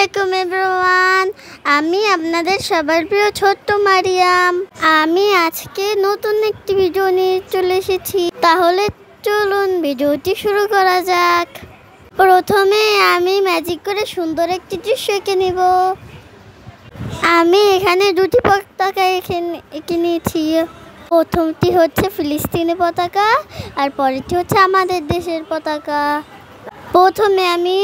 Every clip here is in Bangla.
আলাইকুম এভরিওয়ান, আমি আপনাদের সবার প্রিয় ছোট্ট মারিয়াম। আমি আজকে নতুন একটি ভিডিও নিয়ে চলে এসেছি। তাহলে চলুন ভিডিওটি শুরু করা যাক। প্রথমে আমি ম্যাজিক করে সুন্দর একটি দৃশ্য এঁকে নিব। আমি এখানে দুটি পতাকা এঁকে নিয়েছি। প্রথমটি হচ্ছে ফিলিস্তিনের পতাকা আর পরেরটি হচ্ছে আমাদের দেশের পতাকা। প্রথমে আমি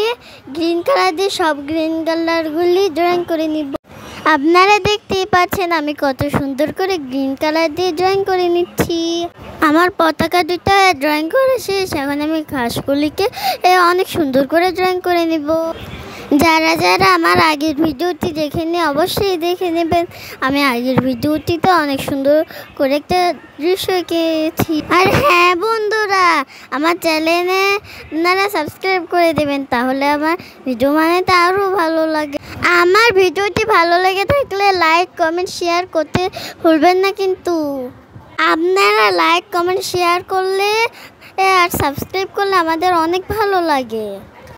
গ্রিন কালার দিয়ে সব গ্রিন কালারগুলি ড্রয়িং করে নিব। আপনারা দেখতেই পাচ্ছেন আমি কত সুন্দর করে গ্রিন কালার দিয়ে ড্রয়িং করে নিচ্ছি। আমার পতাকা দুটো ড্রয়িং করে শেষ। এখন আমি ঘাসগুলিকে অনেক সুন্দর করে ড্রয়িং করে নিব। যারা যারা আমার আগের ভিডিওটি দেখেননি অবশ্যই দেখে নেবেন। আমি আগের ভিডিওটিতে অনেক সুন্দর করে একটা দৃশ্য এঁকেছি। আর হ্যাঁ বন্ধুরা, আমার চ্যানেলে আপনারা সাবস্ক্রাইব করে দেবেন, তাহলে আমার ভিডিও বানাতে আরও ভালো লাগে। আমার ভিডিওটি ভালো লেগে থাকলে লাইক কমেন্ট শেয়ার করতে ভুলবেন না কিন্তু। আপনারা লাইক কমেন্ট শেয়ার করলে আর সাবস্ক্রাইব করলে আমাদের অনেক ভালো লাগে।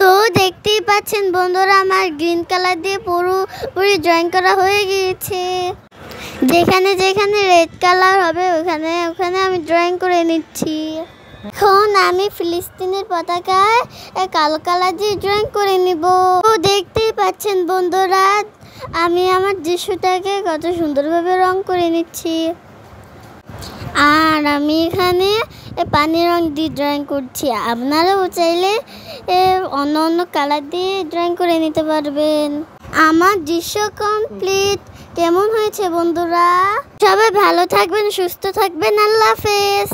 তো দেখতেই পাচ্ছেন বন্ধুরা, আমার গ্রিন কালার দিয়ে পুরোপুরি ড্রয়িং করা হয়ে গিয়েছে। যেখানে যেখানে রেড কালার হবে ওখানে ওখানে আমি ড্রয়িং করে নিচ্ছি। এখন আমি ফিলিস্তিনের পতাকায় কালো কালার দিয়ে ড্রয়িং করে নিব। তো দেখতেই পাচ্ছেন বন্ধুরা, আমি আমার দৃশ্যটাকে কত সুন্দরভাবে রং করে নিচ্ছি। আর আমি এখানে পানি রং দিয়ে ড্রয়িং করছি। আপনারাও চাইলে অন্য অন্য কালার দিয়ে ড্রয়িং করে নিতে পারবেন। আমার দৃশ্য কমপ্লিট। কেমন হয়েছে বন্ধুরা? সবাই ভালো থাকবেন, সুস্থ থাকবেন। আল্লাহ হাফেজ।